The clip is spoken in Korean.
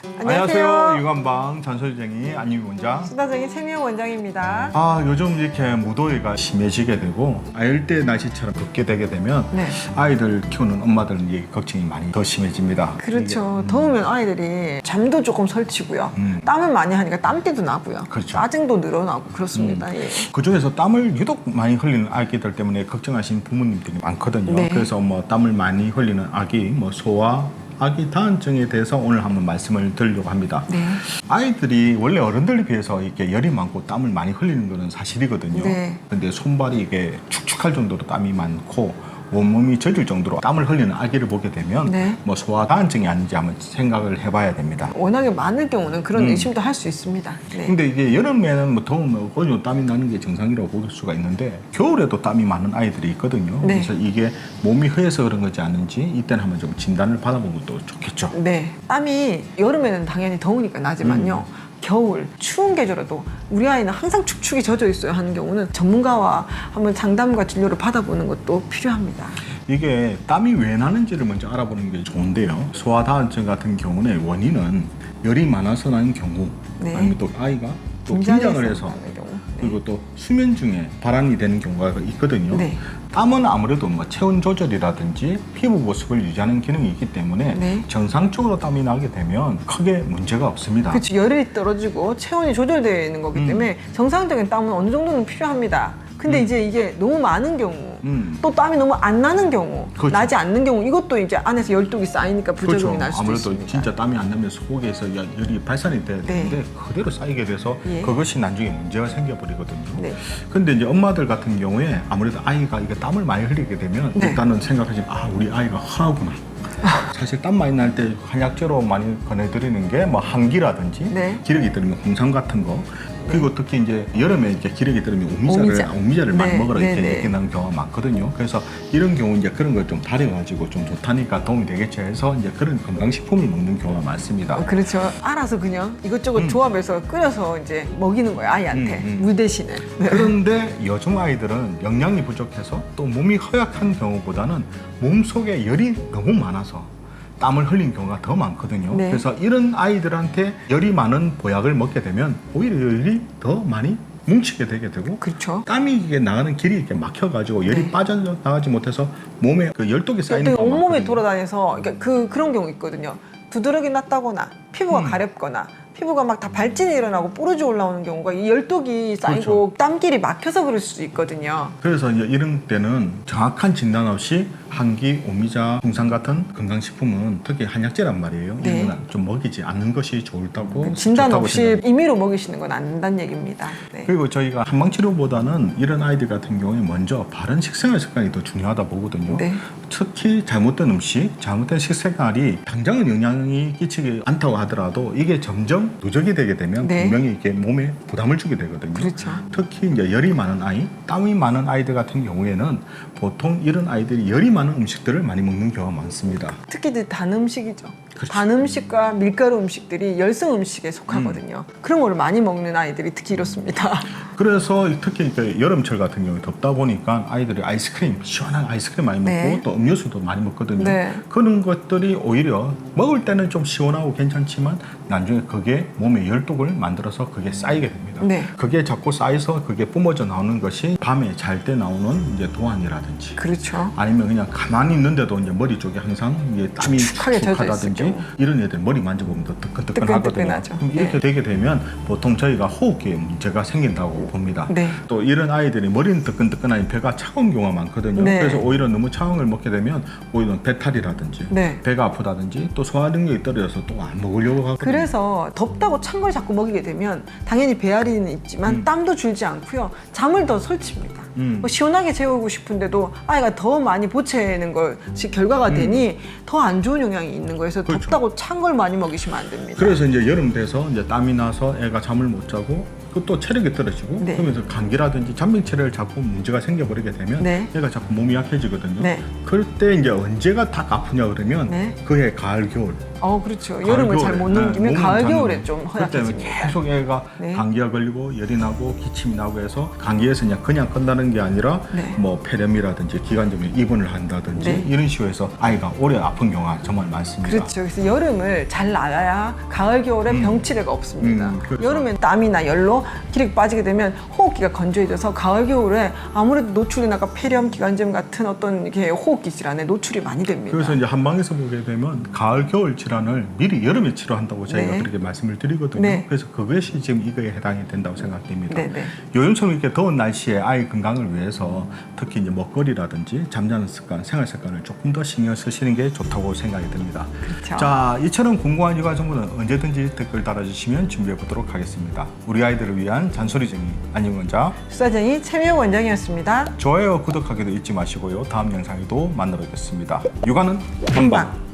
안녕하세요. 유관방 잔소리쟁이 안유미 원장. 수다쟁이 최미영 원장입니다. 요즘 이렇게 무더위가 심해지게 되고 아열대 날씨처럼 덥게 되게 되면 네. 아이들 키우는 엄마들은 이게 걱정이 많이 더 심해집니다. 그렇죠. 더우면 아이들이 잠도 조금 설치고요. 땀을 많이 하니까 땀띠도 나고요. 그렇죠. 짜증도 늘어나고 그렇습니다. 예. 그중에서 땀을 유독 많이 흘리는 아기들 때문에 걱정하시는 부모님들이 많거든요. 네. 그래서 뭐 땀을 많이 흘리는 아기, 뭐 소아, 아기 다한증에 대해서 오늘 한번 말씀을 드리려고 합니다. 네. 아이들이 원래 어른들에 비해서 이렇게 열이 많고 땀을 많이 흘리는 것은 사실이거든요. 네. 근데 손발이 이게 축축할 정도로 땀이 많고 온몸이 젖을 정도로 땀을 흘리는 아기를 보게 되면 네. 뭐 소아 다한증이 아닌지 한번 생각을 해봐야 됩니다. 워낙에 많을 경우는 그런 의심도 할 수 있습니다. 네. 근데 이게 여름에는 뭐 더우면 거의 땀이 나는 게 정상이라고 볼 수가 있는데 겨울에도 땀이 많은 아이들이 있거든요. 네. 그래서 이게 몸이 허해서 그런 거지 않은지 이때는 한번 좀 진단을 받아보는 것도 좋겠죠. 네. 땀이 여름에는 당연히 더우니까 나지만요. 겨울, 추운 계절에도 우리 아이는 항상 축축이 젖어 있어요 하는 경우는 전문가와 한번 상담과 진료를 받아보는 것도 필요합니다. 이게 땀이 왜 나는지를 먼저 알아보는 게 좋은데요. 소아 다한증 같은 경우는 원인은 열이 많아서 나는 경우, 네. 아니면 또 아이가 또 긴장을 해서 하는 경우. 네. 그리고 또 수면 중에 발환이 되는 경우가 있거든요. 네. 땀은 아무래도 뭐 체온 조절이라든지 피부 보습을 유지하는 기능이 있기 때문에 네. 정상적으로 땀이 나게 되면 크게 문제가 없습니다. 그렇죠. 열이 떨어지고 체온이 조절되는 거기 때문에 정상적인 땀은 어느 정도는 필요합니다. 근데 이제 이게 너무 많은 경우 또 땀이 너무 안 나는 경우 그렇죠. 나지 않는 경우 이것도 이제 안에서 열독이 쌓이니까 부작용이 그렇죠. 날 수도 아무래도 있습니다. 진짜 땀이 안 나면 속에서 열이 발산이 돼야 되는데 그대로 쌓이게 돼서 예. 그것이 나중에 문제가 생겨버리거든요. 네. 근데 이제 엄마들 같은 경우에 아무래도 아이가 이게 땀을 많이 흘리게 되면 네. 일단은 생각하시면 우리 아이가 허하구나. 사실 땀 많이 날 때 한약재로 많이 권해드리는 게 뭐 항기라든지 네. 기력이 들으면 홍삼 같은 거 그리고 특히 이제 여름에 이제 기력이 들으면 오미자. 오미자를 많이 네, 먹으라 이렇게 네, 네. 얘기 나는 경우가 많거든요. 그래서 이런 경우 이제 그런 걸 좀 다려가지고 좀 좋다니까 도움이 되겠죠 해서 이제 그런 건강식품을 먹는 경우가 많습니다. 그렇죠. 알아서 그냥 이것저것 조합해서 끓여서 이제 먹이는 거예요 아이한테 물 대신에. 네. 그런데 요즘 아이들은 영양이 부족해서 또 몸이 허약한 경우보다는 몸속에 열이 너무 많아서 땀을 흘린 경우가 더 많거든요. 네. 그래서 이런 아이들한테 열이 많은 보약을 먹게 되면 오히려 열이 더 많이 뭉치게 되게 되고 그렇죠. 땀이 이게 나가는 길이 이렇게 막혀가지고 열이 네. 빠져나가지 못해서 몸에 그 열독이 쌓이는 경우가 온몸에 많거든요. 돌아다녀서 그러니까 그런 경우 있거든요. 두드러기 났다거나 피부가 가렵거나 피부가 막 다 발진이 일어나고 뽀르지 올라오는 경우가 이 열독이 쌓이고 그렇죠. 땀길이 막혀서 그럴 수도 있거든요. 그래서 이제 이런 때는 정확한 진단 없이 항기, 오미자, 홍삼 같은 건강식품은 특히 한약재란 말이에요. 네. 이런 건 좀 먹이지 않는 것이 좋다고 진단 좋다고 없이 생각합니다. 임의로 먹이시는 건 안 된다는 얘기입니다. 네. 그리고 저희가 한방치료보다는 이런 아이들 같은 경우에 먼저 바른 식생활 습관이 더 중요하다 보거든요. 네. 특히 잘못된 음식, 잘못된 식생활이 당장은 영향이 끼치지 않다고 하더라도 이게 점점 누적이 되게 되면 네. 분명히 이게 몸에 부담을 주게 되거든요. 그렇죠. 특히 이제 열이 많은 아이, 땀이 많은 아이들 같은 경우에는 보통 이런 아이들이 열이 많은 음식들을 많이 먹는 경우가 많습니다. 특히 단 음식이죠. 그렇죠. 단 음식과 밀가루 음식들이 열성 음식에 속하거든요. 그런 거를 많이 먹는 아이들이 특히 이렇습니다. 그래서 특히 그 여름철 같은 경우에 덥다 보니까 아이들이 아이스크림, 시원한 아이스크림 많이 먹고 네. 또 음료수도 많이 먹거든요. 네. 그런 것들이 오히려 먹을 때는 좀 시원하고 괜찮지만 나중에 그게 몸에 열독을 만들어서 그게 쌓이게 됩니다. 네. 그게 자꾸 쌓여서 그게 뿜어져 나오는 것이 밤에 잘 때 나오는 이제 도안이라든지 그렇죠. 아니면 그냥 가만히 있는데도 이제 머리 쪽에 항상 이게 땀이 축축하게 젖어 축축하다든지 있을 경우. 이런 애들 머리 만져보면 더 뜨끈뜨끈하거든요. 뜨끈뜨끈하죠. 그럼 이렇게 네. 되게 되면 보통 저희가 호흡기에 문제가 생긴다고 봅니다. 네. 또 이런 아이들이 머리는 뜨끈뜨끈하니 배가 차가운 경우가 많거든요. 네. 그래서 오히려 너무 차가운 걸 먹게 되면 오히려 배탈이라든지 네. 배가 아프다든지 또 소화 능력이 떨어져서 또 안 먹으려고 하거든요. 그래서 덥다고 찬 걸 자꾸 먹이게 되면 당연히 배앓이는 있지만 땀도 줄지 않고요. 잠을 더 설칩니다. 뭐 시원하게 재우고 싶은데도 아이가 더 많이 보채는 것이 결과가 되니 더 안 좋은 영향이 있는 거예요. 그래서 그렇죠. 덥다고 찬 걸 많이 먹이시면 안 됩니다. 그래서 이제 여름 돼서 이제 땀이 나서 애가 잠을 못 자고 그것도 체력이 떨어지고 네. 그러면서 감기라든지 잔병치레를 자꾸 문제가 생겨버리게 되면 네. 얘가 자꾸 몸이 약해지거든요. 네. 그럴 때 이제 언제가 딱 아프냐 그러면 네. 그해 가을 겨울. 그렇죠. 여름을 잘 못 넘기면 가을 겨울에 좀 그때 허약해집니다. 계속 애가 네. 감기가 걸리고 열이 나고 기침이 나고 해서 감기에서 그냥 끝나는 게 아니라 네. 뭐 폐렴이라든지 기관지염에 입원을 한다든지 네. 이런 식으로 해서 아이가 오래 아픈 경우가 정말 많습니다. 그렇죠. 그래서 여름을 잘 나가야 가을 겨울에 병치레가 없습니다. 그렇죠. 여름엔 땀이나 열로 기력이 빠지게 되면 호흡기가 건조해져서 가을 겨울에 아무래도 노출이 나가 폐렴, 기관지염 같은 어떤 이렇게 호흡기 질환에 노출이 많이 됩니다. 그래서 이제 한방에서 보게 되면 가을 겨울 질환을 미리 여름에 치료한다고 저희가 네. 그렇게 말씀을 드리거든요. 네. 그래서 그것이 지금 이거에 해당이 된다고 생각됩니다. 네, 네. 요즘처럼 이렇게 더운 날씨에 아이 건강을 위해서 특히 이제 먹거리라든지 잠자는 습관, 생활 습관을 조금 더 신경 쓰시는 게 좋다고 생각이 듭니다. 그렇죠. 자, 이처럼 궁금한 육아 정보는 언제든지 댓글 달아주시면 준비해 보도록 하겠습니다. 우리 아이들을 위한 잔소리쟁이 안녕원자 수사쟁이 최미호 원장이었습니다. 좋아요, 구독하기도 잊지 마시고요. 다음 영상에도 만나 뵙겠습니다. 육아는 한방.